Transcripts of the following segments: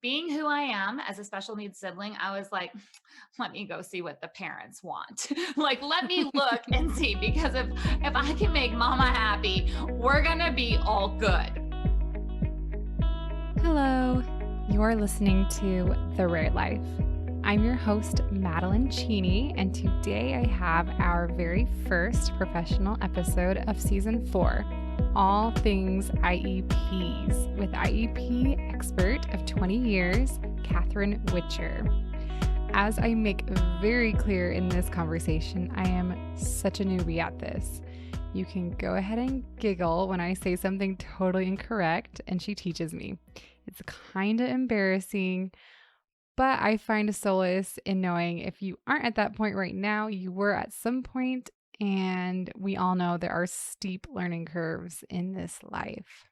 being who I am as a special needs sibling, I was like, let me go see what the parents want. Like, let me look and see, because if I can make mama happy, we're going to be all good. Hello, you're listening to The Rare Life. I'm your host, Madeline Cheney, and today I have our very first professional episode of Season 4, all things IEPs, with IEP expert of 20 years, Catherine Whitcher. As I make very clear in this conversation, I am such a newbie at this. You can go ahead and giggle when I say something totally incorrect, and she teaches me. It's kind of embarrassing, but I find a solace in knowing if you aren't at that point right now, you were at some point, and we all know there are steep learning curves in this life.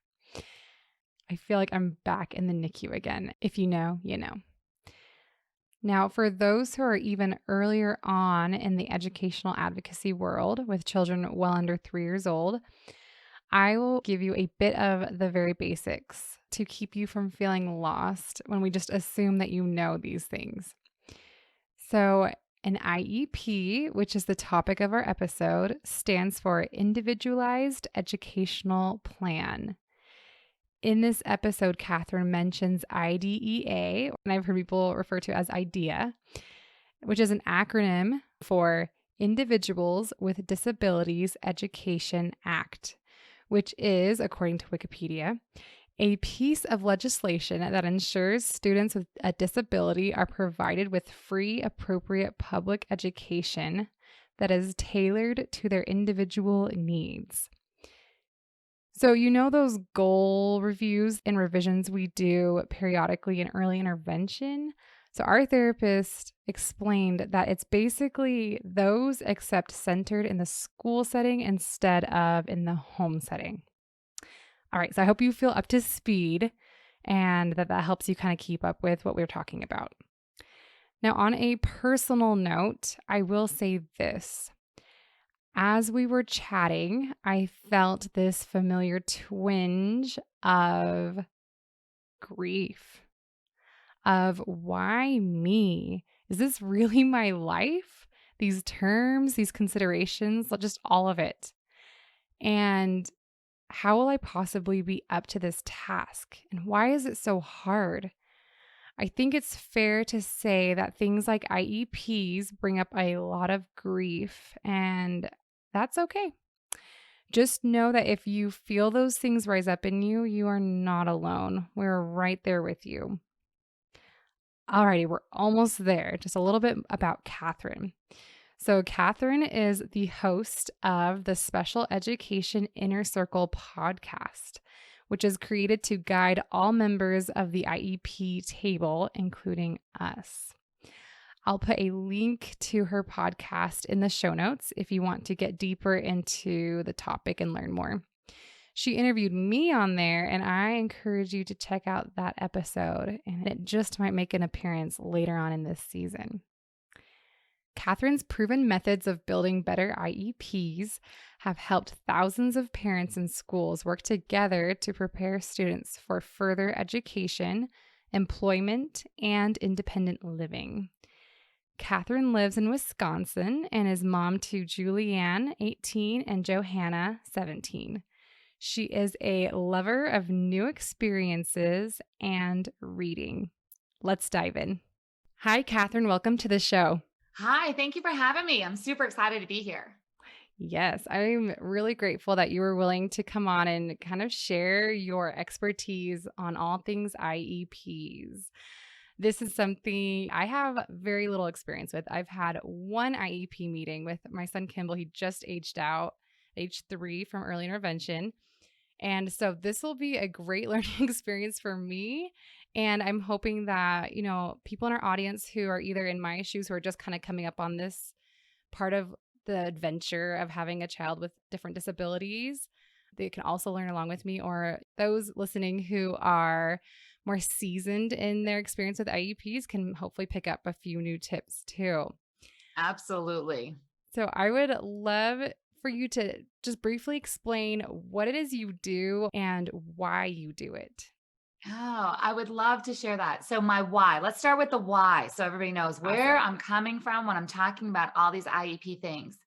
I feel like I'm back in the NICU again. If you know, you know. Now, for those who are even earlier on in the educational advocacy world with children well under 3 years old, I will give you a bit of the very basics to keep you from feeling lost when we just assume that you know these things. So, an IEP, which is the topic of our episode, stands for Individualized Educational Plan. In this episode, Catherine mentions IDEA, and I've heard people refer to as IDEA, which is an acronym for Individuals with Disabilities Education Act, which is, according to Wikipedia, a piece of legislation that ensures students with a disability are provided with free, appropriate public education that is tailored to their individual needs. So, you know those goal reviews and revisions we do periodically in early intervention? So our therapist explained that it's basically those except centered in the school setting instead of in the home setting. All right, so I hope you feel up to speed and that helps you kind of keep up with what we're talking about. Now, on a personal note, I will say this. As we were chatting, I felt this familiar twinge of grief. Of why me? Is this really my life? These terms, these considerations, just all of it. And how will I possibly be up to this task? And why is it so hard? I think it's fair to say that things like IEPs bring up a lot of grief, and that's okay. Just know that if you feel those things rise up in you, you are not alone. We're right there with you. Alrighty, we're almost there. Just a little bit about Catherine. So Catherine is the host of the Special Education Inner Circle podcast, which is created to guide all members of the IEP table, including us. I'll put a link to her podcast in the show notes if you want to get deeper into the topic and learn more. She interviewed me on there, and I encourage you to check out that episode, and it just might make an appearance later on in this season. Catherine's proven methods of building better IEPs have helped thousands of parents and schools work together to prepare students for further education, employment, and independent living. Catherine lives in Wisconsin and is mom to Julianne, 18, and Johanna, 17. She is a lover of new experiences and reading. Let's dive in. Hi, Catherine. Welcome to the show. Hi, thank you for having me. I'm super excited to be here. Yes, I'm really grateful that you were willing to come on and kind of share your expertise on all things IEPs. This is something I have very little experience with. I've had one IEP meeting with my son, Kimball. He just aged out, age 3 from early intervention. And so this will be a great learning experience for me. And I'm hoping that, people in our audience who are either in my shoes, who are just kind of coming up on this part of the adventure of having a child with different disabilities, they can also learn along with me, or those listening who are more seasoned in their experience with IEPs can hopefully pick up a few new tips too. Absolutely. So I would love for you to just briefly explain what it is you do and why you do it. Oh, I would love to share that. So my why, let's start with the why so everybody knows where Awesome. I'm coming from when I'm talking about all these IEP things.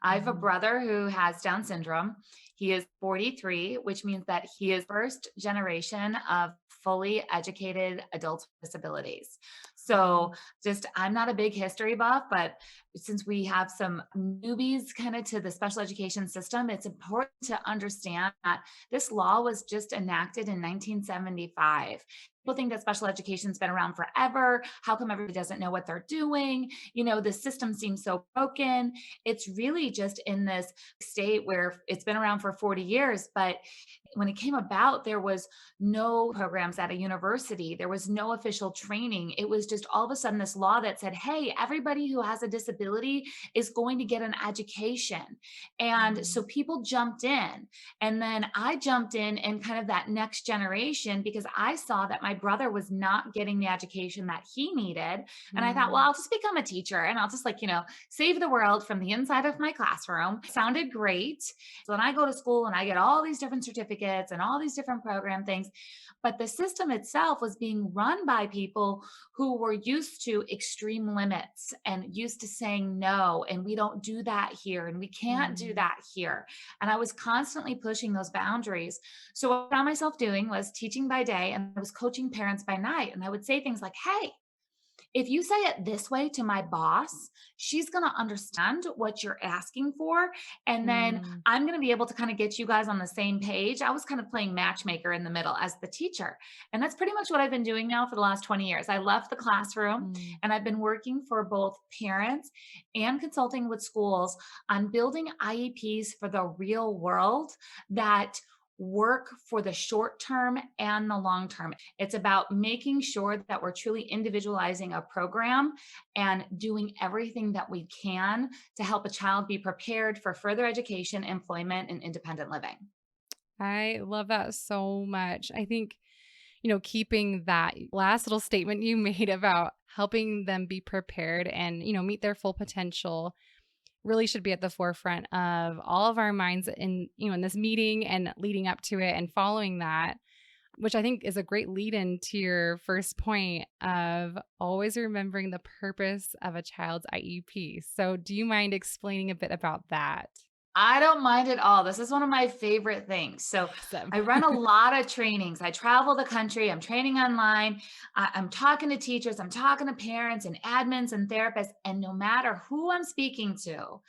I have a Mhm. brother who has Down syndrome. He is 43, which means that he is first generation of fully educated adults with disabilities. So Mhm. just I'm not a big history buff, but since we have some newbies kind of to the special education system, it's important to understand that this law was just enacted in 1975. People think that special education's been around forever. How come everybody doesn't know what they're doing? The system seems so broken. It's really just in this state where it's been around for 40 years, but when it came about, there was no programs at a university. There was no official training. It was just all of a sudden this law that said, hey, everybody who has a disability is going to get an education. And so Mhm. people jumped in. And then I jumped in kind of that next generation because I saw that my brother was not getting the education that he needed. And I thought, well, Mhm. I'll just become a teacher and I'll just save the world from the inside of my classroom. Sounded great. So then I go to school and I get all these different certificates and all these different program things. But the system itself was being run by people who were used to extreme limits and used to saying no. And we don't do that here. And we can't do Mhm. that here. And I was constantly pushing those boundaries. So what I found myself doing was teaching by day and I was coaching parents by night. And I would say things like, hey, if you say it this way to my boss, she's going to understand what you're asking for. And then Mhm. I'm going to be able to kind of get you guys on the same page. I was kind of playing matchmaker in the middle as the teacher. And that's pretty much what I've been doing now for the last 20 years. I left the classroom Mhm. and I've been working for both parents and consulting with schools on building IEPs for the real world that work for the short term and the long term. It's about making sure that we're truly individualizing a program and doing everything that we can to help a child be prepared for further education, employment, and independent living. I love that so much. I think, keeping that last little statement you made about helping them be prepared and, meet their full potential really should be at the forefront of all of our minds in this meeting and leading up to it and following that, which I think is a great lead in to your first point of always remembering the purpose of a child's IEP. So, do you mind explaining a bit about that? I don't mind at all. This is one of my favorite things. So, Awesome. I run a lot of trainings. I travel the country. I'm training online. I'm talking to teachers. I'm talking to parents and admins and therapists. And no matter who I'm speaking to,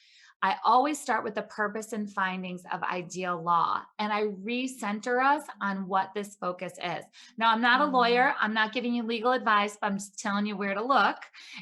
I always start with the purpose and findings of ideal law. And I recenter us on what this focus is. Now, I'm not a Mm. lawyer. I'm not giving you legal advice, but I'm just telling you where to look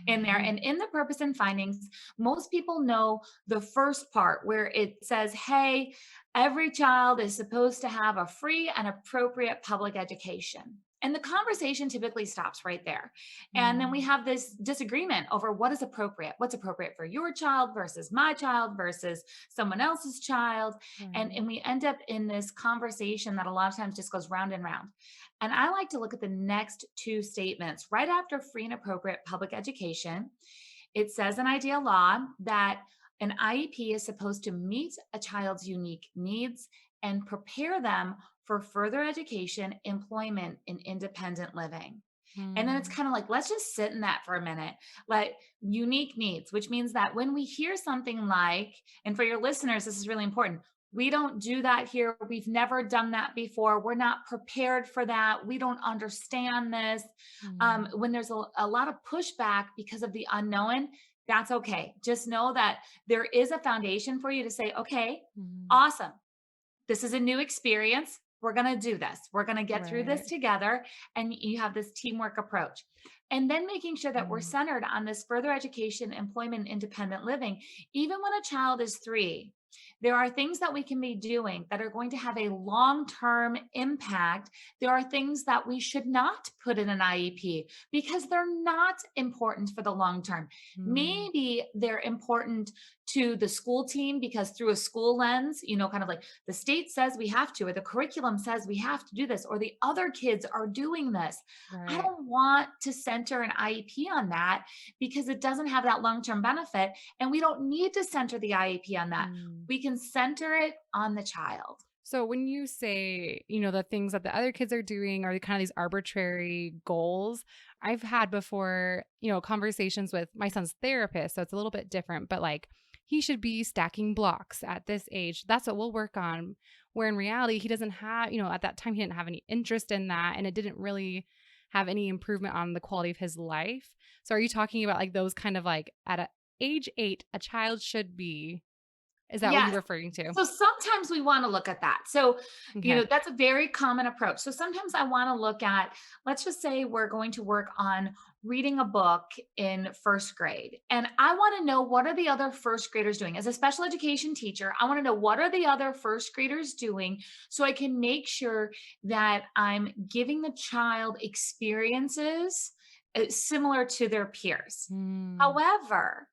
in there. And in the purpose and findings, most people know the first part where it says, hey, every child is supposed to have a free and appropriate public education. And the conversation typically stops right there. And then we Mm. have this disagreement over what is appropriate. What's appropriate for your child versus my child versus someone else's child. And Right. we end up in this conversation that a lot of times just goes round and round. And I like to look at the next two statements right after free and appropriate public education. It says in ideal law that an IEP is supposed to meet a child's unique needs and prepare them for further education, employment, and independent living. And then it's Mm. kind of like, let's just sit in that for a minute. Like unique needs, which means that when we hear something like, and for your listeners, this is really important. We don't do that here. We've never done that before. We're not prepared for that. We don't understand this. Mm. When there's a lot of pushback because of the unknown, that's okay. Just know that there is a foundation for you to say, okay, Mm. awesome. This is a new experience. We're going to do this. We're going to get through this Right. together. And you have this teamwork approach. And then making sure that we're Mm. centered on this further education, employment, independent living. Even when a child is 3, there are things that we can be doing that are going to have a long term impact. There are things that we should not put in an IEP because they're not important for the long term. Mm. Maybe they're important to the school team because through a school lens, kind of like the state says we have to, or the curriculum says we have to do this, or the other kids are doing this. I Right. don't want to center an IEP on that because it doesn't have that long term benefit. And we don't need to center the IEP on that. Mm. We can center it on the child. So when you say, the things that the other kids are doing or kind of these arbitrary goals, I've had before, conversations with my son's therapist. So it's a little bit different, but like he should be stacking blocks at this age. That's what we'll work on. Where in reality, he doesn't have, at that time, he didn't have any interest in that. And it didn't really have any improvement on the quality of his life. So are you talking about like those kind of like age 8, a child should be, is that what you're Yes. referring to? So sometimes we want to look at that. So, Okay. that's a very common approach. So sometimes I want to look at, let's just say we're going to work on reading a book in first grade. And I want to know, what are the other first graders doing? As a special education teacher, I want to know, what are the other first graders doing, so I can make sure that I'm giving the child experiences similar to their peers. Mm, However,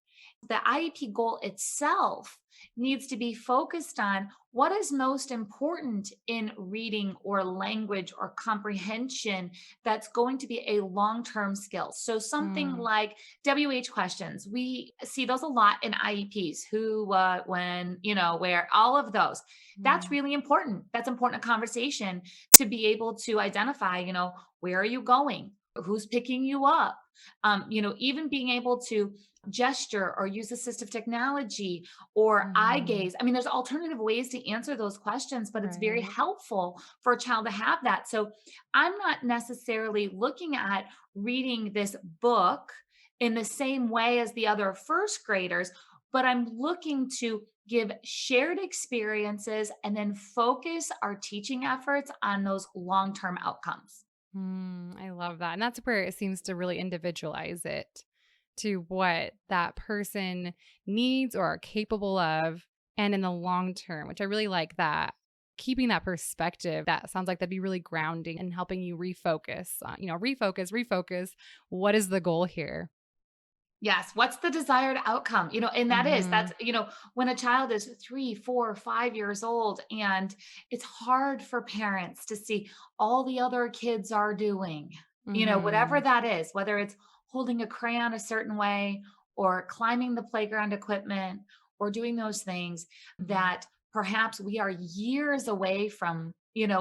the IEP goal itself needs to be focused on what is most important in reading or language or comprehension that's going to be a long-term skill. So something mm, like WH questions. We see those a lot in IEPs: who, what, when, where, all of those. That's mm, really important. That's important a conversation to be able to identify, where are you going? Who's picking you up? Even being able to gesture or use assistive technology or eye mhm. gaze. I mean, there's alternative ways to answer those questions, but it's very Right. helpful for a child to have that. So I'm not necessarily looking at reading this book in the same way as the other first graders, but I'm looking to give shared experiences and then focus our teaching efforts on those long-term outcomes. I love that. And that's where it seems to really individualize it to what that person needs or are capable of and in the long term, which I really like that. Keeping that perspective, that sounds like that'd be really grounding and helping you refocus, refocus. What is the goal here? Yes. What's the desired outcome? And Hmm. that's, when a child is 3, 4, 5 years old, and it's hard for parents to see all the other kids are doing, whatever Hmm. that is, whether it's holding a crayon a certain way or climbing the playground equipment or doing those things that perhaps we are years away from,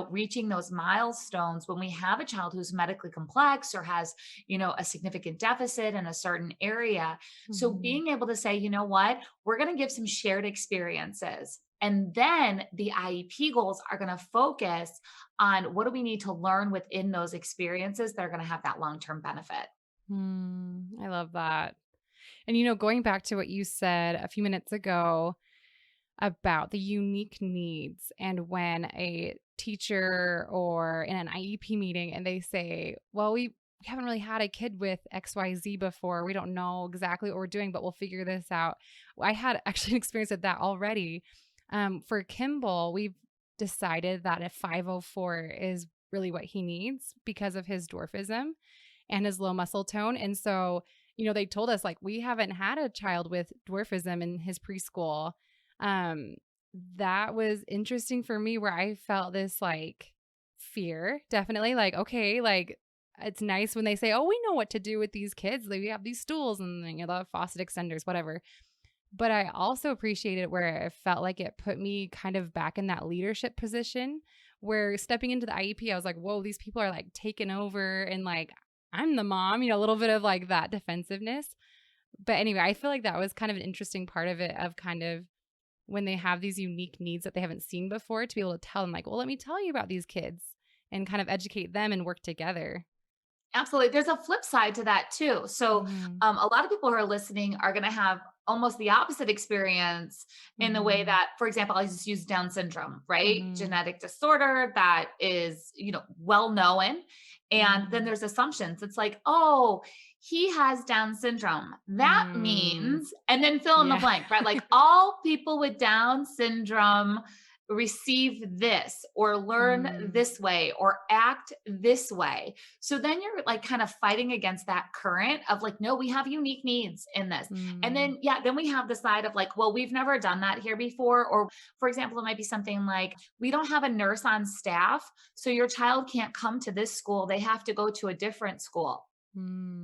reaching those milestones when we have a child who's medically complex or has, a significant deficit in a certain area. So Hmm. being able to say, you know what, we're going to give some shared experiences. And then the IEP goals are going to focus on what do we need to learn within those experiences that are going to have that long term benefit. I love that. And going back to what you said a few minutes ago about the unique needs and when a teacher or in an IEP meeting and they say, well, we haven't really had a kid with XYZ before. We don't know exactly what we're doing, but we'll figure this out. I had actually an experience with that already. For Kimball, we've decided that a 504 is really what he needs because of his dwarfism and his low muscle tone. And so, they told us like we haven't had a child with dwarfism in his preschool. Um, that was interesting for me where I felt this like fear, definitely. Like, okay, like it's nice when they say, "Oh, we know what to do with these kids. Like, we have these stools and the faucet extenders, whatever." But I also appreciated it where it felt like it put me kind of back in that leadership position where stepping into the IEP, I was like, whoa, these people are like taking over and like I'm the mom, a little bit of like that defensiveness. But anyway, I feel like that was kind of an interesting part of it of kind of when they have these unique needs that they haven't seen before to be able to tell them like, well, let me tell you about these kids and kind of educate them and work together. Absolutely. There's a flip side to that too. So, Mhm. a lot of people who are listening are going to have almost the opposite experience in the way Mhm. that, for example, I just use Down syndrome, right? Mhm. Genetic disorder that is, well known. And then Mhm. there's assumptions. It's like, oh, he has Down syndrome. That Mm. means, and then fill in the Yeah. blank, right? Like all people with Down syndrome receive this or learn Mm. this way or act this way. So then you're like kind of fighting against that current of like, no, we have unique needs in this. And Mm. then, yeah, then we have the side of like, well, we've never done that here before. Or for example, it might be something like, we don't have a nurse on staff. So your child can't come to this school. They have to go to a different school.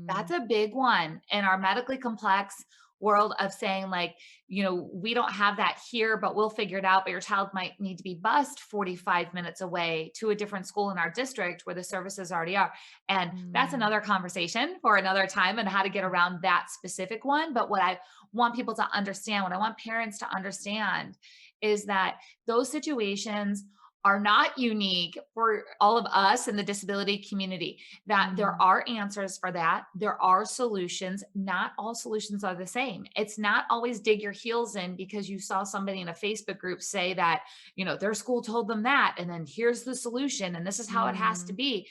That's Mm. a big one in our medically complex world of saying like, we don't have that here, but we'll figure it out. But your child might need to be bused 45 minutes away to a different school in our district where the services already are. And that's Mm. another conversation for another time and how to get around that specific one. But what I want people to understand, what I want parents to understand is that those situations are not unique for all of us in the disability community, that there Mm. are answers for that. There are solutions. Not all solutions are the same. It's not always dig your heels in because you saw somebody in a Facebook group say that, their school told them that, and then here's the solution, and this is how it has to Mm. be.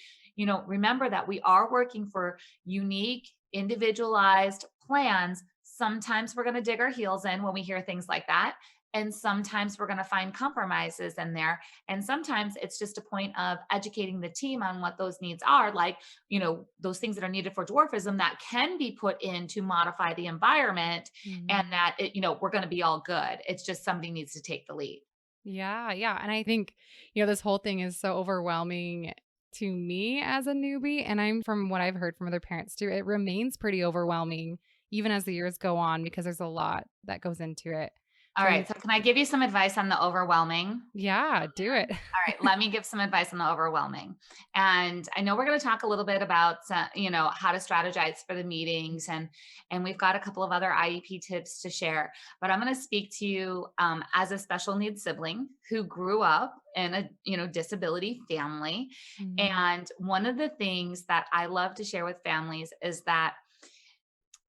Remember that we are working for unique, individualized plans. Sometimes we're going to dig our heels in when we hear things like that. And sometimes we're going to find compromises in there. And sometimes it's just a point of educating the team on what those needs are, like, those things that are needed for dwarfism that can be put in to modify the environment, and Mm. that we're going to be all good. It's just somebody needs to take the lead. Yeah, yeah. And I think, this whole thing is so overwhelming to me as a newbie. And from what I've heard from other parents too, it remains pretty overwhelming even as the years go on because there's a lot that goes into it. All So I right. think, So can I give you some advice on the overwhelming? yeah, do it. All right, let me give some advice on the overwhelming. And I know we're going to talk a little bit about, how to strategize for the meetings, and we've got a couple of other IEP tips to share. But I'm going to speak to you as a special needs sibling who grew up in a disability family. Mm. And one of the things that I love to share with families is that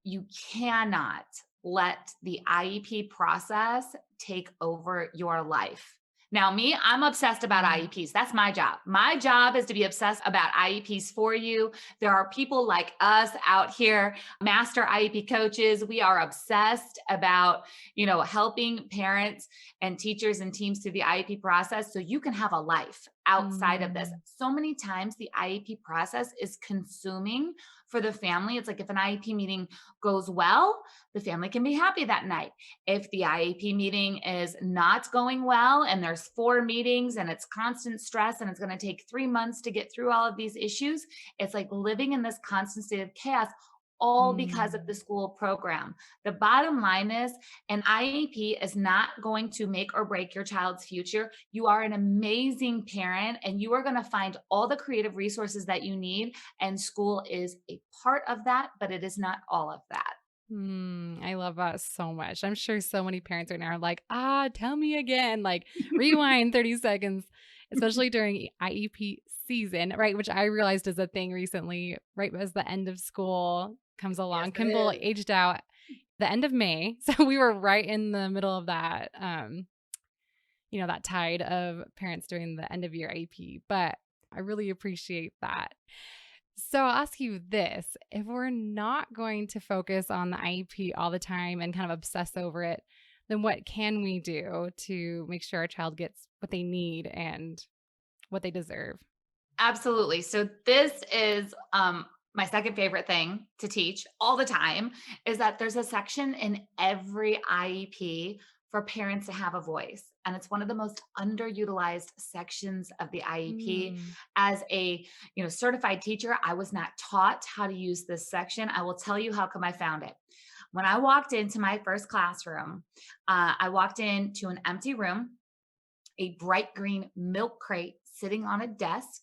you cannot let the IEP process take over your life. Now, me, I'm obsessed about Mm. IEPs. That's my job. My job is to be obsessed about IEPs for you. There are people like us out here, master IEP coaches. We are obsessed about, helping parents and teachers and teams through the IEP process so you can have a life outside of this. Mm. So many times the IEP process is consuming for the family. It's like if an IEP meeting goes well, the family can be happy that night. If the IEP meeting is not going well and there's 4 meetings and it's constant stress and it's going to take 3 months to get through all of these issues, it's like living in this constant state of chaos, all because of the Mm. school program. The bottom line is an IEP is not going to make or break your child's future. You are an amazing parent and you are going to find all the creative resources that you need. And school is a part of that, but it is not all of that. I love that so much. I'm sure so many parents right now are like, tell me again, like rewind 30 seconds, especially during IEP season, right? Which I realized is a thing recently, right? As the end of school comes Yes, along. it Kimball is. aged out the end of May. So we were right in the middle of that, that tide of parents doing the end of year IEP. But I really appreciate that. So I'll ask you this. If we're not going to focus on the IEP all the time and kind of obsess over it, then what can we do to make sure our child gets what they need and what they deserve? Absolutely. So this is my second favorite thing to teach all the time is that there's a section in every IEP for parents to have a voice. And it's one of the most underutilized sections of the IEP. Mm. As a certified teacher, I was not taught how to use this section. I will tell you how come I found it. When I walked into my first classroom, I walked into an empty room, a bright green milk crate sitting on a desk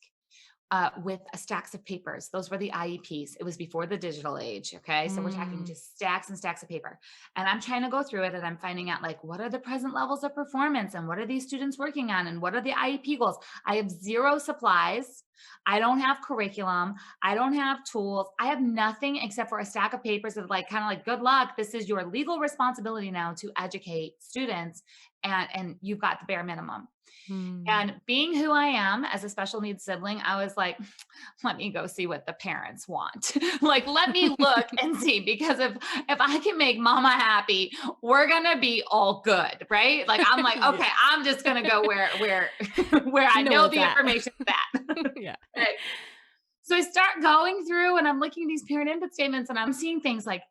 with stacks of papers. Those were the IEPs. It was before the digital age. Okay. So we're talking Mm. just stacks and stacks of paper. And I'm trying to go through it and I'm finding out like, what are the present levels of performance and what are these students working on and what are the IEP goals? I have zero supplies. I don't have curriculum. I don't have tools. I have nothing except for a stack of papers of like, kind of like, good luck. This is your legal responsibility now to educate students. And you've got the bare minimum. Mm. And being who I am as a special needs sibling, I was like, let me go see what the parents want. Like, let me look and see, because if I can make mama happy, we're gonna be all good, right? Like I'm like, Yeah. okay, I'm just gonna go where where I You know where know it's the at. information is at. Yeah. Right. So I start going through and I'm looking at these parent input statements and I'm seeing things like,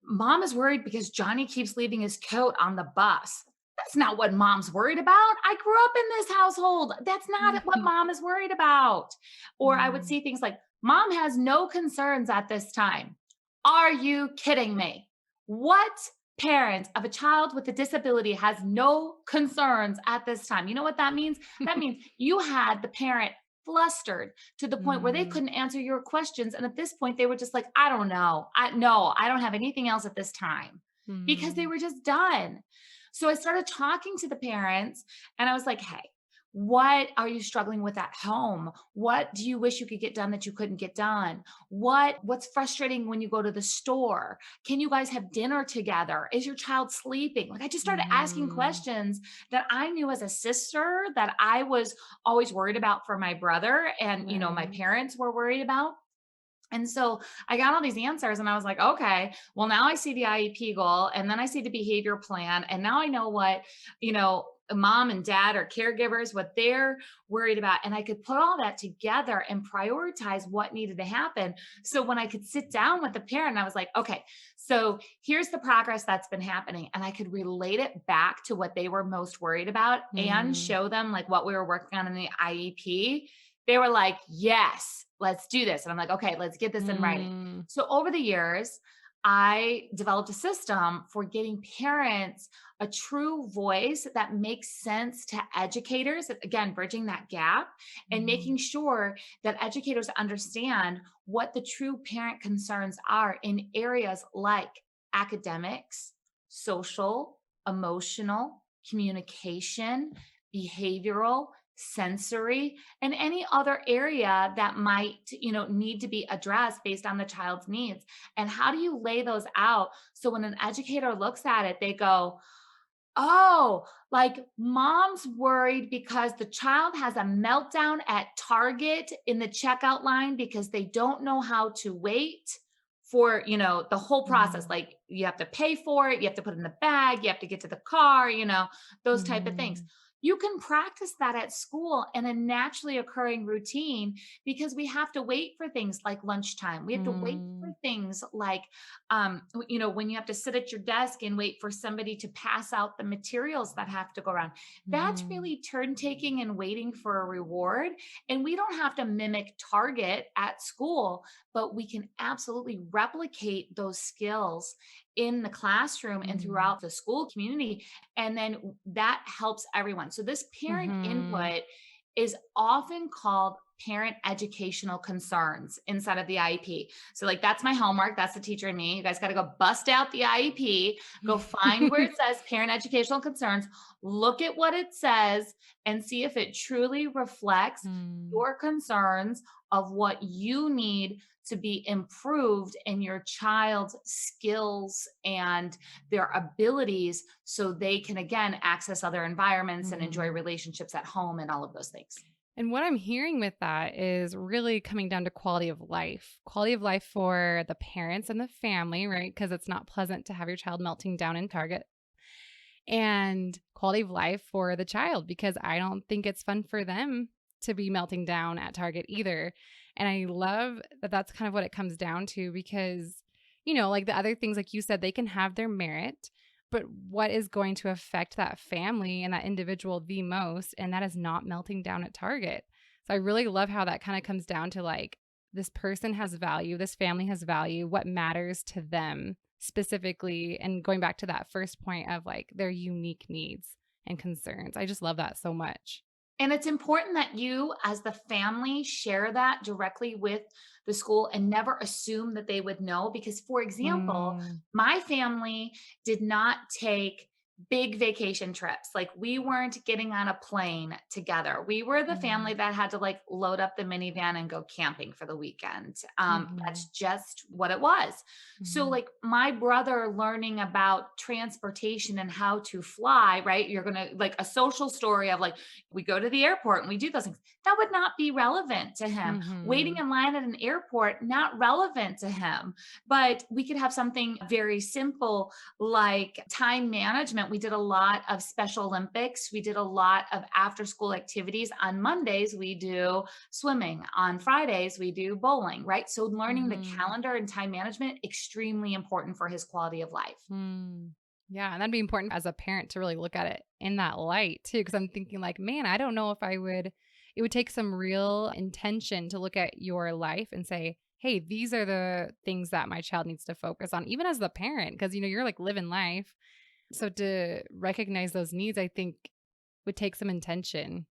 mom is worried because Johnny keeps leaving his coat on the bus. That's not what mom's worried about. I grew up in this household. That's not what mom is worried about. Or I would Mm. see things like, mom has no concerns at this time. Are you kidding me? What parent of a child with a disability has no concerns at this time? You know what that means? That means you had the parent flustered to the point where they Mm, couldn't answer your questions. And at this point, they were just like, I don't know. I don't have anything else at this time because they mm, were just done. So I started talking to the parents and I was like, hey, what are you struggling with at home? What do you wish you could get done that you couldn't get done? What's frustrating when you go to the store? Can you guys have dinner together? Is your child sleeping? Like I just started asking mhm. questions that I knew as a sister that I was always worried about for my brother and my Right. parents were worried about. And so I got all these answers and I was like, okay, well, now I see the IEP goal and then I see the behavior plan. And now I know what, mom and dad or caregivers, what they're worried about. And I could put all that together and prioritize what needed to happen. So when I could sit down with the parent, I was like, okay, so here's the progress that's been happening. And I could relate it back to what they were most worried about and Mm, show them like what we were working on in the IEP. They were like, yes, let's do this. And I'm like, okay, let's get this in writing. mm, So over the years, I developed a system for getting parents a true voice that makes sense to educators. Again, bridging that gap and mhm, making sure that educators understand what the true parent concerns are in areas like academics, social, emotional, communication, behavioral, sensory, and any other area that might need to be addressed based on the child's needs. And how do you lay those out so when an educator looks at it they go, oh, like mom's worried because the child has a meltdown at Target in the checkout line because they don't know how to wait for, the whole process. mm, Like you have to pay for it, you have to put it in the bag, you have to get to the car, those type of things. mhm, You can practice that at school in a naturally occurring routine because we have to wait for things like lunchtime. We have to wait for mm, things like when you have to sit at your desk and wait for somebody to pass out the materials that have to go around. That's mhm, really turn taking and waiting for a reward. And we don't have to mimic Target at school, but we can absolutely replicate those skills in the classroom and mm, throughout the school community. And then that helps everyone. So, this parent mhm. input is often called parent educational concerns inside of the IEP. So, like, that's my homework. That's the teacher and me. You guys got to go bust out the IEP, go find where it says parent educational concerns, look at what it says, and see if it truly reflects Mm, your concerns of what you need to be improved in your child's skills and their abilities so they can again access other environments and enjoy mhm. relationships at home and all of those things. And what I'm hearing with that is really coming down to quality of life for the parents and the family, right? Because it's not pleasant to have your child melting down in Target, and quality of life for the child because I don't think it's fun for them to be melting down at Target either. And I love that that's kind of what it comes down to because, like the other things, like you said, they can have their merit, but what is going to affect that family and that individual the most? And that is not melting down at Target. So I really love how that kind of comes down to like, this person has value, this family has value, what matters to them specifically, and going back to that first point of like their unique needs and concerns. I just love that so much. And it's important that you, as the family, share that directly with the school and never assume that they would know. Because, for example, Mm, my family did not take big vacation trips. Like, we weren't getting on a plane together. We were the family mm, that had to like load up the minivan and go camping for the weekend. That's mhm, just what it was. So, mhm, like, my brother learning about transportation and how to fly, right? You're going to like a social story of like, we go to the airport and we do those things. That would not be relevant to him. Waiting mhm, in line at an airport, not relevant to him. But we could have something very simple like time management. We did a lot of Special Olympics. We did a lot of after school activities. On Mondays, we do swimming. On Fridays, we do bowling, right? So learning the mhm, calendar and time management, extremely important for his quality of life. mm. Yeah, and that'd be important as a parent to really look at it in that light too, because I'm thinking like, man, I don't know if I would. It would take some real intention to look at your life and say, hey, these are the things that my child needs to focus on, even as the parent, because, you're like living life. So to recognize those needs, I think would take some intention.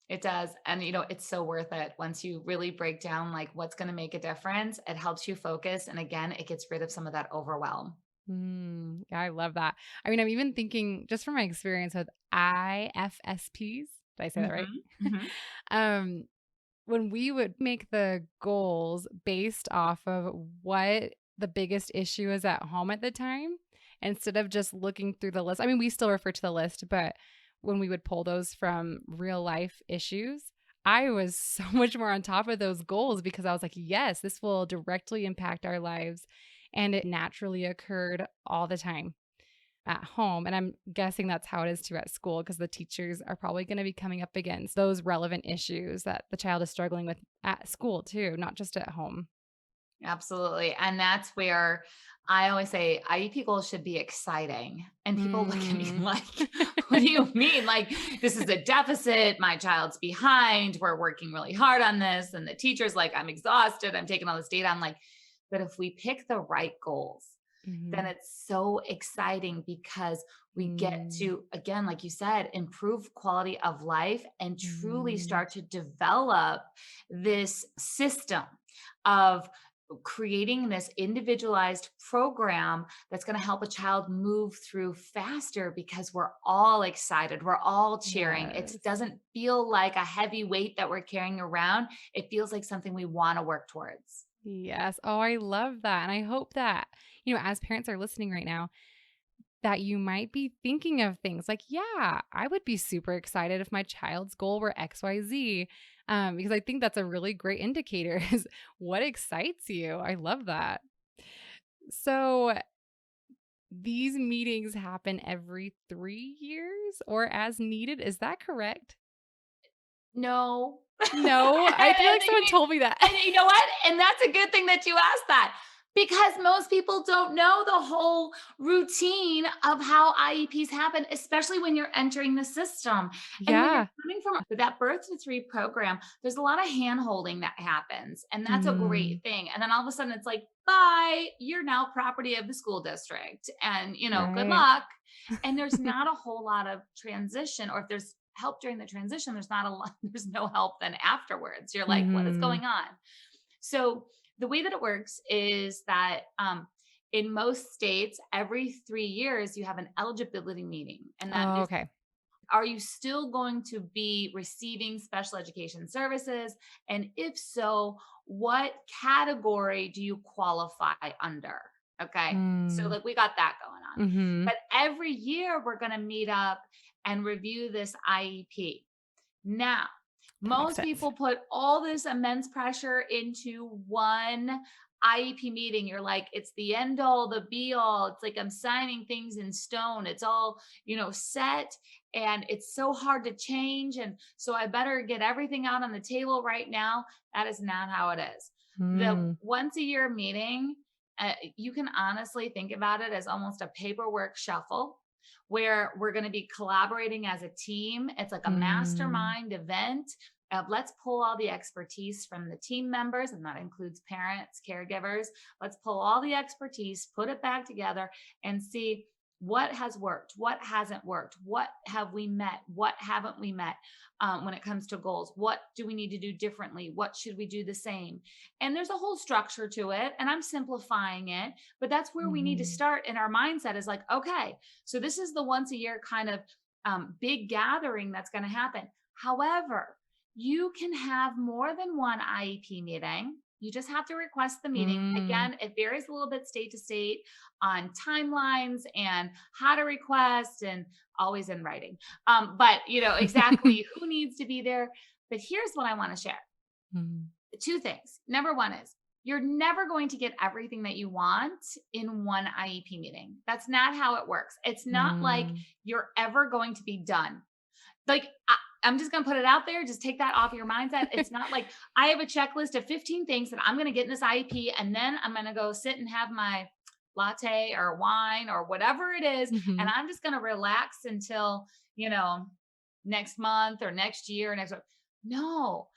It does. And it's so worth it once you really break down like what's going to make a difference. It helps you focus. And again, it gets rid of some of that overwhelm. Yeah, I love that. I mean, I'm even thinking just from my experience with IFSPs. Did I say that right? Hmm. Hmm. um, when we would make the goals based off of what the biggest issue is at home at the time, instead of just looking through the list. I mean, we still refer to the list, but when we would pull those from real life issues, I was so much more on top of those goals because I was like, yes, this will directly impact our lives. And it naturally occurred all the time at home. And I'm guessing that's how it is too at school because the teachers are probably going to be coming up against those relevant issues that the child is struggling with at school too, not just at home. Absolutely. And that's where I always say IEP goals should be exciting. And people look at me Mm. like, what do you mean? Like, this is a deficit. My child's behind. We're working really hard on this. And the teacher's like, I'm exhausted. I'm taking all this data. I'm like, but if we pick the right goals, then Mhm. it's so exciting because we get Mm. to, again, like you said, improve quality of life and truly Mm. start to develop this system of creating this individualized program that's going to help a child move through faster because we're all excited. We're all cheering. It Yes. doesn't feel like a heavy weight that we're carrying around. It feels like something we want to work towards. Yes. Oh, I love that. And I hope that, as parents are listening right now, that you might be thinking of things like, yeah, I would be super excited if my child's goal were XYZ. Because I think that's a really great indicator is what excites you. I love that. So these meetings happen every 3 years or as needed. Is that correct? No. No, I feel like someone told me that. And you know what? And that's a good thing that you asked that because most people don't know the whole routine of how IEPs happen, especially when you're entering the system. And when you're Yeah. coming from that birth to three program, there's a lot of hand holding that happens. And that's a Mm, great thing. And then all of a sudden it's like, bye, you're now property of the school district. And, good right. luck. And there's not a whole lot of transition, or if there's help during the transition, there's not a lot, there's no help then afterwards. You're like, what is Mhm. going on? So the way that it works is that in most states, every 3 years, you have an eligibility meeting. And that Oh, is, okay. are you still going to be receiving special education services? And if so, what category do you qualify under? Okay. So, Mm, like, we got that going on. mhm. But every year, we're going to meet up and review this IEP. Now, That makes most sense. people put all this immense pressure into one IEP meeting. You're like, it's the end all, the be all. It's like I'm signing things in stone. It's all, set, and it's so hard to change. And so I better get everything out on the table right now. That is not how it is. The Mm. once a year meeting, you can honestly think about it as almost a paperwork shuffle where we're going to be collaborating as a team. It's like a Mm. mastermind event. Let's pull all the expertise from the team members, and that includes parents, caregivers. Let's pull all the expertise, put it back together, and see what has worked, what hasn't worked, what have we met, what haven't we met when it comes to goals, what do we need to do differently, what should we do the same. And there's a whole structure to it, and I'm simplifying it, but that's where we need to Mhm. start in our mindset is like, okay, so this is the once a year kind of big gathering that's going to happen. However, you can have more than one IEP meeting. You just have to request the meeting. Mm. Again, it varies a little bit state to state on timelines and how to request, and always in writing. But exactly who needs to be there. But here's what I want to share. Mm. Two things. Number one is you're never going to get everything that you want in one IEP meeting. That's not how it works. It's not like Mm. you're ever going to be done. Like, I'm just going to put it out there. Just take that off your mindset. It's not like I have a checklist of 15 things that I'm going to get in this IEP, and then I'm going to go sit and have my latte or wine or whatever it is. And Mhm. I'm just going to relax until, next month or next year. No,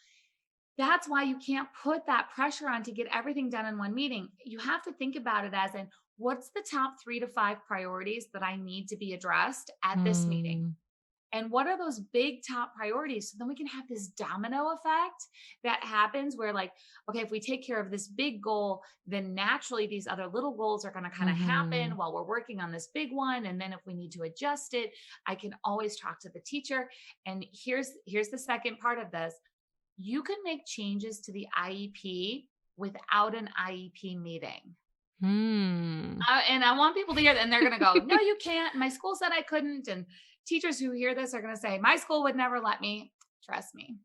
that's why you can't put that pressure on to get everything done in one meeting. You have to think about it as in, what's the top 3 to 5 priorities that I need to be addressed at this meeting? Mm. And what are those big top priorities? So then we can have this domino effect that happens where, like, okay, if we take care of this big goal, then naturally these other little goals are going to kind of happen Mhm. while we're working on this big one. And then if we need to adjust it, I can always talk to the teacher. And here's the second part of this. You can make changes to the IEP without an IEP meeting. Hmm. And I want people to hear that, and they're going to go, no, you can't. My school said I couldn't. And teachers who hear this are going to say, my school would never let me. Trust me.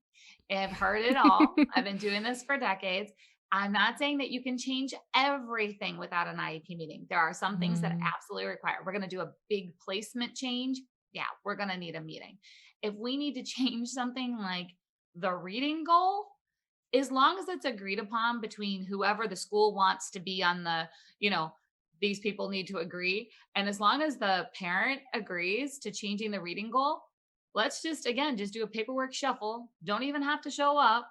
I've heard it all. I've been doing this for decades. I'm not saying that you can change everything without an IEP meeting. There are some things that Mm. absolutely require. We're going to do a big placement change. Yeah, we're going to need a meeting. If we need to change something like the reading goal, as long as it's agreed upon between whoever the school wants to be on the, you know, these people need to agree. And as long as the parent agrees to changing the reading goal, let's just, again, just do a paperwork shuffle. Don't even have to show up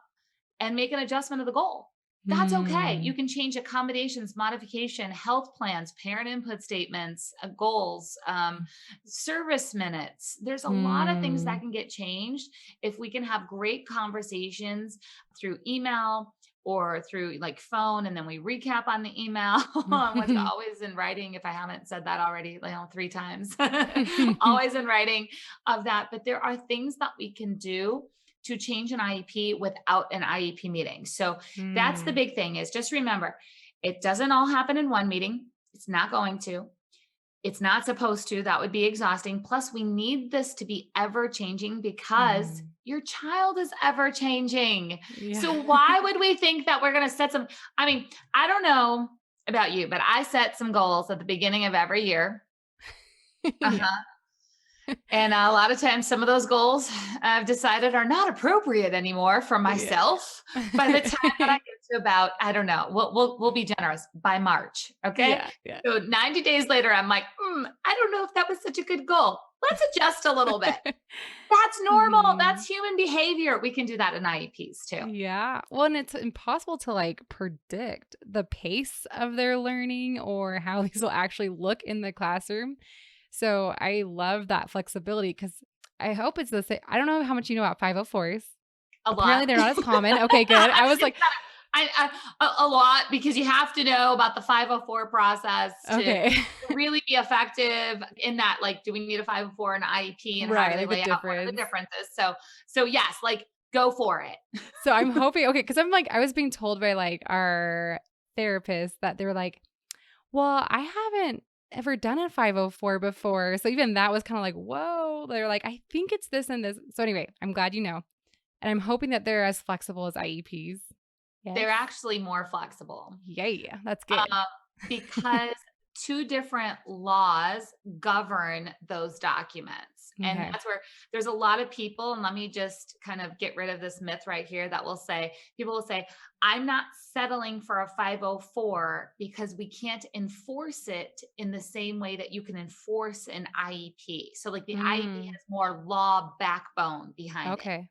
and make an adjustment of the goal. That's okay. You Mm. can change accommodations, modification, health plans, parent input statements, goals, service minutes. There's a lot of things that Mm. can get changed if we can have great conversations through email or through like phone, and then we recap on the email. What's always in writing, if I haven't said that already, 3 times, always in writing of that. But there are things that we can do to change an IEP without an IEP meeting. So that's the Mm. big thing, is just remember, it doesn't all happen in one meeting. It's not going to. It's not supposed to. That would be exhausting. Plus, we need this to be ever changing because Mhm. your child is ever changing. Yeah. So why would we think that we're going to set some? I mean, I don't know about you, but I set some goals at the beginning of every year. Yeah. Uh-huh. And a lot of times, some of those goals I've decided are not appropriate anymore for Yeah. myself. By the time that I get to about, I don't know, we'll be generous, by March. Okay. Yeah. Yeah. So 90 days later, I'm like, I don't know if that was such a good goal. Let's adjust a little bit. That's normal. Mhm. That's human behavior. We can do that in IEPs too. Yeah. Well, and it's impossible to like predict the pace of their learning or how these will actually look in the classroom. So I love that flexibility because I hope it's the same. I don't know how much you know about 504s. A Apparently lot. they're not as common. Okay, good. I was like, A lot, because you have to know about the 504 process to okay. really be effective in that. Like, do we need a 504 and IEP, and how do Right, they like the lay out? What are the difference. differences? So yes, like, go for it. So I'm hoping, okay, because I'm like, I was being told by like our therapist that they were like, well, I haven't ever done a 504 before. So even that was kind of like, whoa. They're like, I think it's this and this. So anyway, I'm glad you know. And I'm hoping that they're as flexible as IEPs. Yes. They're actually more flexible. Yeah, that's good. uh, because 2 different laws govern those documents. And Okay. that's where there's a lot of people, and let me just kind of get rid of this myth right here, that people will say, I'm not settling for a 504 because we can't enforce it in the same way that you can enforce an IEP. So like the IEP Mm, has more law backbone behind it. okay.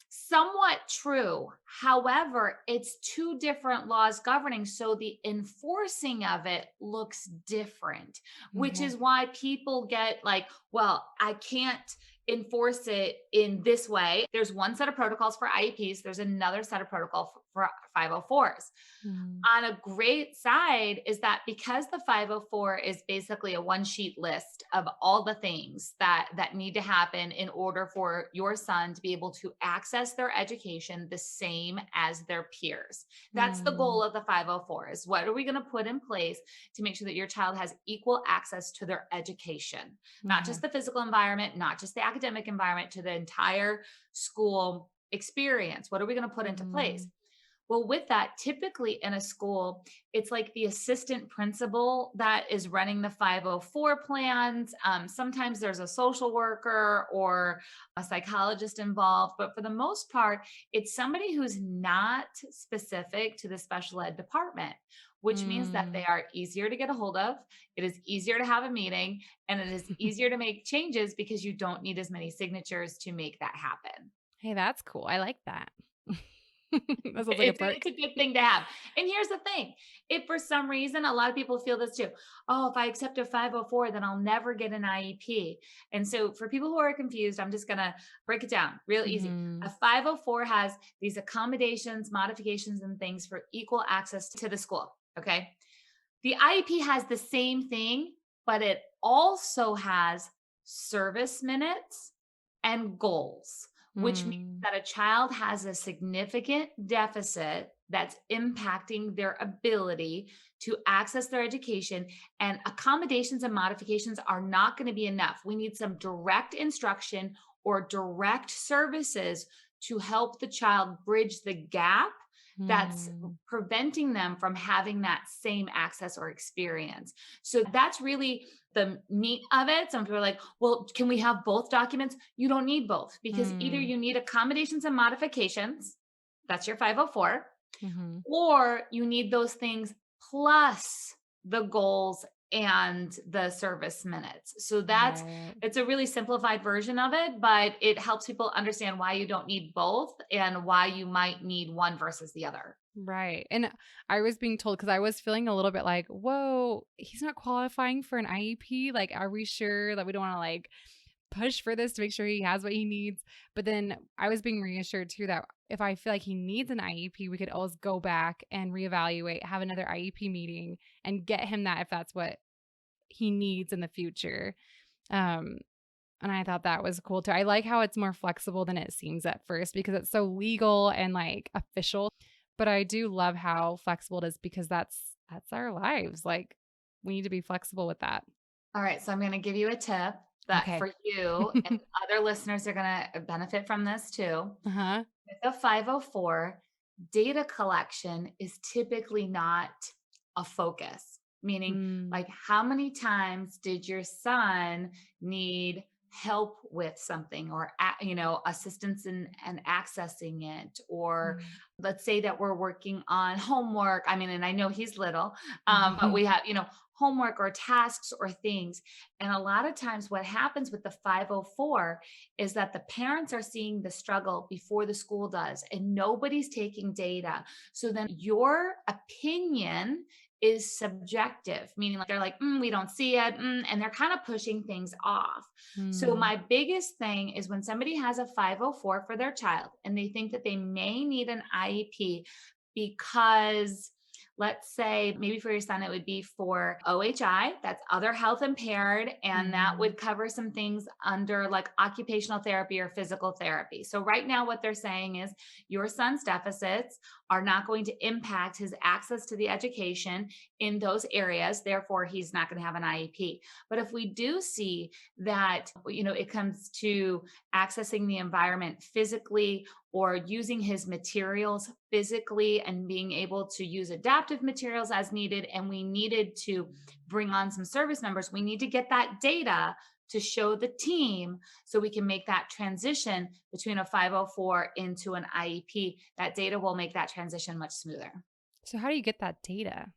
Somewhat true. However, it's 2 different laws governing. So the enforcing of it looks different, which Okay. is why people get like, well, I can't enforce it in this way. There's one set of protocols for IEPs, there's another set of protocol for 504s. Mm, On a great side is that because the 504 is basically a one sheet list of all the things that need to happen in order for your son to be able to access their education the same as their peers. That's the goal mm, of the 504, is what are we going to put in place to make sure that your child has equal access to their education, not okay. just the physical environment, not just the academic environment, to the entire school experience. What are we going to put into place? Mm, Well, with that, typically in a school, it's like the assistant principal that is running the 504 plans. Sometimes there's a social worker or a psychologist involved, but for the most part, it's somebody who's not specific to the special ed department, which means that they mm. are easier to get a hold of. It is easier to have a meeting, and it is easier to make changes because you don't need as many signatures to make that happen. Hey, that's cool. I like that. That sounds like a It's perk. a good thing to have. And here's the thing. If for some reason, a lot of people feel this too. Oh, if I accept a 504, then I'll never get an IEP. And so for people who are confused, I'm just going to break it down real easy. A Mhm. 504 has these accommodations, modifications, and things for equal access to the school. Okay. The IEP has the same thing, but it also has service minutes and goals, which means Mm. that a child has a significant deficit that's impacting their ability to access their education. And accommodations and modifications are not going to be enough. We need some direct instruction or direct services to help the child bridge the gap that's Mm. preventing them from having that same access or experience. So that's really the meat of it. Some people are like, well, can we have both documents? You don't need both because either Mm. you need accommodations and modifications, that's your 504, Mhm. or you need those things plus the goals and the service minutes. So that's Right. it's a really simplified version of it, but it helps people understand why you don't need both and why you might need one versus the other. Right. And I was being told because I was feeling a little bit like, whoa, he's not qualifying for an IEP. Like, are we sure that we don't want to like push for this to make sure he has what he needs? But then I was being reassured too that if I feel like he needs an IEP, we could always go back and reevaluate, have another IEP meeting and get him that if that's what he needs in the future. Um, and I thought that was cool too. I like how it's more flexible than it seems at first because it's so legal and like official. But I do love how flexible it is because that's our lives. Like we need to be flexible with that. All right, so I'm going to give you a tip that Okay. for you and other listeners are going to benefit from this too. Uh-huh. With a 504, data collection is typically not a focus, meaning Mm, like how many times did your son need help with something or assistance in and accessing it, or mm, let's say that we're working on homework. I mean, and I know he's little, but mhm, we have homework or tasks or things. And a lot of times what happens with the 504 is that the parents are seeing the struggle before the school does, and nobody's taking data. So then your opinion is subjective, meaning like they're like, we don't see it. And they're kind of pushing things off. So, mm, my biggest thing is when somebody has a 504 for their child and they think that they may need an IEP because let's say maybe for your son, it would be for OHI, that's other health impaired. And that mhm, would cover some things under like occupational therapy or physical therapy. So, right now, what they're saying is your son's deficits are not going to impact his access to the education in those areas. Therefore, he's not going to have an IEP. But if we do see that, it comes to accessing the environment physically or using his materials physically and being able to use adaptive materials as needed, and we needed to bring on some service members, we need to get that data to show the team so we can make that transition between a 504 into an IEP. That data will make that transition much smoother. So how do you get that data?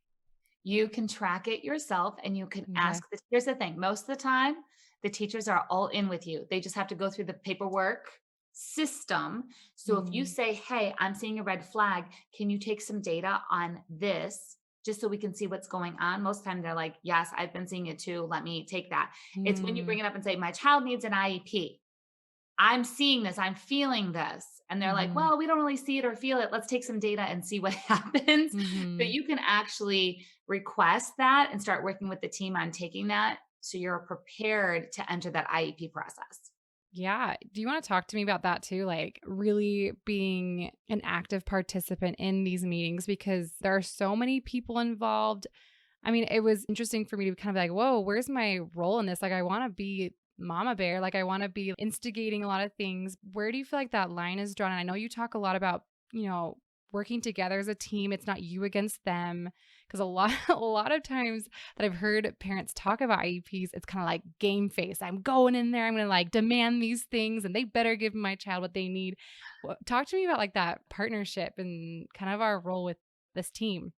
You can track it yourself and you can Okay. ask. Here's the thing, most of the time, the teachers are all in with you. They just have to go through the paperwork system. So if you Mhm, say, hey, I'm seeing a red flag, can you take some data on this? Just so we can see what's going on. Most of the time they're like, yes, I've been seeing it too. Let me take that. It's when you mm, bring it up and say, my child needs an IEP. I'm seeing this, I'm feeling this. And they're like, mhm, well, we don't really see it or feel it. Let's take some data and see what happens. So mhm. you can actually request that and start working with the team on taking that so you're prepared to enter that IEP process. Yeah. Do you want to talk to me about that too? Like really being an active participant in these meetings because there are so many people involved. I mean, it was interesting for me to kind of be like, whoa, where's my role in this? Like, I want to be mama bear. Like, I want to be instigating a lot of things. Where do you feel like that line is drawn? And I know you talk a lot about, working together as a team. It's not you against them. Because a lot, a lot of times that I've heard parents talk about IEPs, it's kind of like game face. I'm going in there. I'm going to like demand these things, and they better give my child what they need. Talk to me about like that partnership and kind of our role with this team.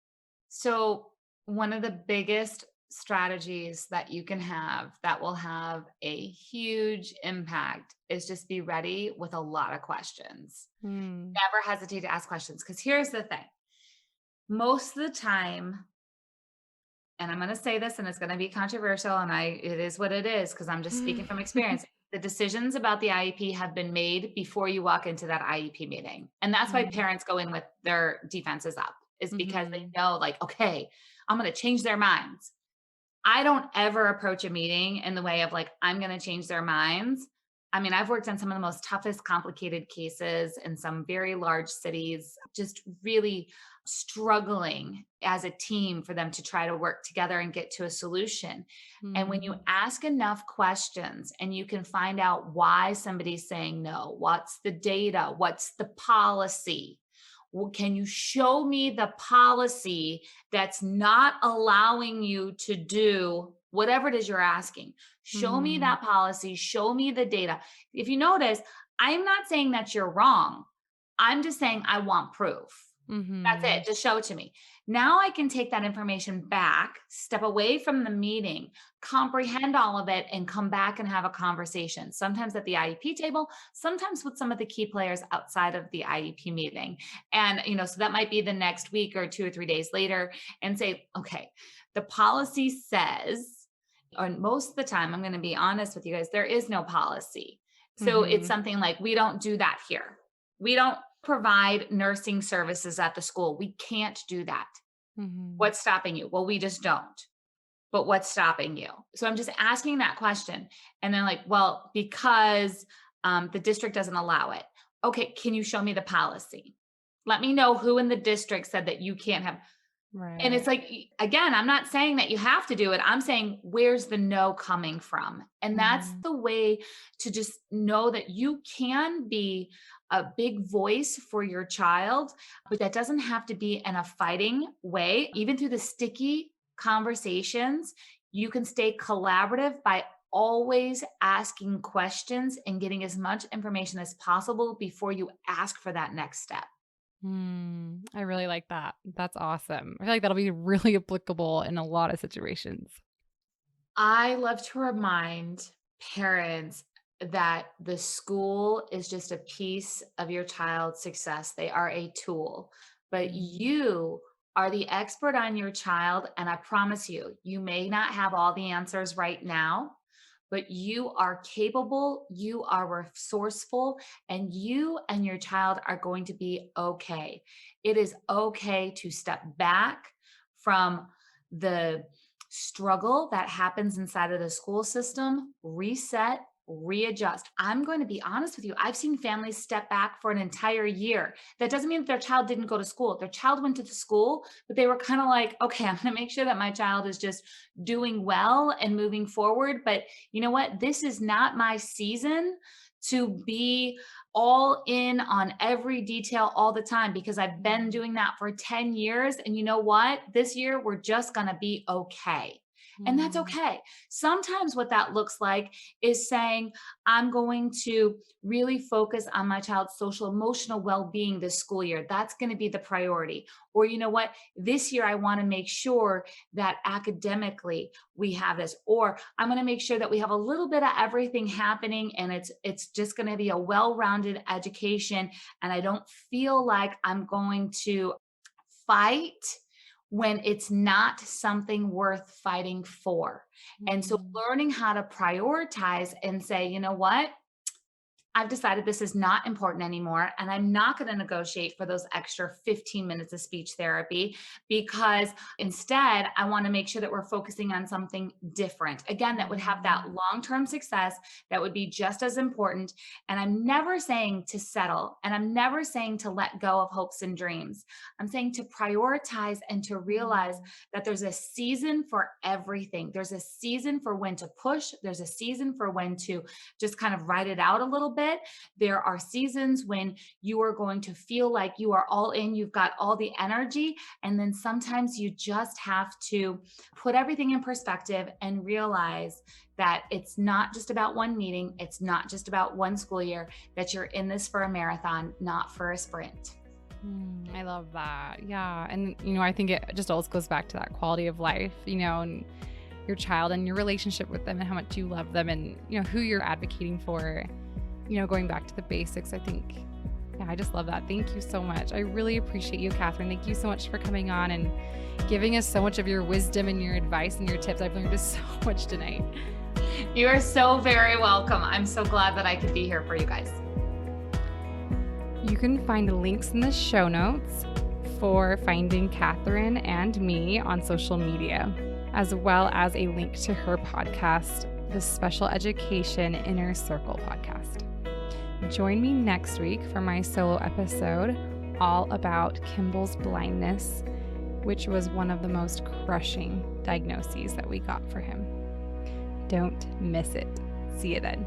So, one of the biggest strategies that you can have that will have a huge impact is just be ready with a lot of questions. Mm. Never hesitate to ask questions. Because here's the thing, most of the time, and I'm going to say this and it's going to be controversial, and it is what it is because I'm just speaking from experience. The decisions about the IEP have been made before you walk into that IEP meeting. And that's why parents go in with their defenses up, is because they know, like, okay, I'm going to change their minds. I don't ever approach a meeting in the way of like, I'm going to change their minds. I mean, I've worked on some of the most toughest, complicated cases in some very large cities, just really struggling as a team for them to try to work together and get to a solution. And when you ask enough questions and you can find out why somebody's saying no, what's the data, what's the policy, well, can you show me the policy that's not allowing you to do whatever it is you're asking? Show me that policy, show me the data. If you notice, I'm not saying that you're wrong. I'm just saying I want proof. That's it. Just show it to me. Now I can take that information back, step away from the meeting, comprehend all of it, and come back and have a conversation. Sometimes at the IEP table, sometimes with some of the key players outside of the IEP meeting. And, so that might be the next week or 2 or 3 days later, and say, okay, the policy says, or most of the time, I'm going to be honest with you guys, there is no policy. So it's something like, we don't do that here. We don't provide nursing services at the school. We can't do that. What's stopping you? Well, we just don't. But what's stopping you? So I'm just asking that question. And they're like, well, because the district doesn't allow it. Okay, can you show me the policy? Let me know who in the district said that you can't have. Right. And it's like, again, I'm not saying that you have to do it. I'm saying, where's the no coming from? And that's the way to just know that you can be a big voice for your child, but that doesn't have to be in a fighting way. Even through the sticky conversations, you can stay collaborative by always asking questions and getting as much information as possible before you ask for that next step. I really like that. That's awesome. I feel like that'll be really applicable in a lot of situations. I love to remind parents that the school is just a piece of your child's success. They are a tool, but you are the expert on your child. And I promise you, you may not have all the answers right now, but you are capable, you are resourceful, and you and your child are going to be okay. It is okay to step back from the struggle that happens inside of the school system, reset, readjust. I'm going to be honest with you. I've seen families step back for an entire year. That doesn't mean that their child didn't go to school. Their child went to the school, but they were kind of like, okay, I'm going to make sure that my child is just doing well and moving forward. But you know what? This is not my season to be all in on every detail all the time, because I've been doing that for 10 years. And you know what? This year, we're just going to be okay. And that's okay. Sometimes what that looks like is saying, I'm going to really focus on my child's social emotional well-being this school year. That's going to be the priority. Or you know what, this year I want to make sure that academically we have this, or I'm going to make sure that we have a little bit of everything happening, and it's just going to be a well-rounded education. And I don't feel like I'm going to fight when it's not something worth fighting for. And so learning how to prioritize and say, you know what? I've decided this is not important anymore, and I'm not going to negotiate for those extra 15 minutes of speech therapy, because instead I want to make sure that we're focusing on something different. Again, that would have that long-term success, that would be just as important. And I'm never saying to settle, and I'm never saying to let go of hopes and dreams. I'm saying to prioritize and to realize that there's a season for everything. There's a season for when to push. There's a season for when to just kind of ride it out a little bit. There are seasons when you are going to feel like you are all in, you've got all the energy. And then sometimes you just have to put everything in perspective and realize that it's not just about one meeting. It's not just about one school year, that you're in this for a marathon, not for a sprint. I love that. Yeah. And, I think it just always goes back to that quality of life, and your child and your relationship with them and how much you love them and, who you're advocating for, going back to the basics. I think, I just love that. Thank you so much. I really appreciate you, Catherine. Thank you so much for coming on and giving us so much of your wisdom and your advice and your tips. I've learned just so much tonight. You are so very welcome. I'm so glad that I could be here for you guys. You can find links in the show notes for finding Catherine and me on social media, as well as a link to her podcast, the Special Education Inner Circle podcast. Join me next week for my solo episode all about Kimball's blindness, which was one of the most crushing diagnoses that we got for him. Don't miss it. See you then.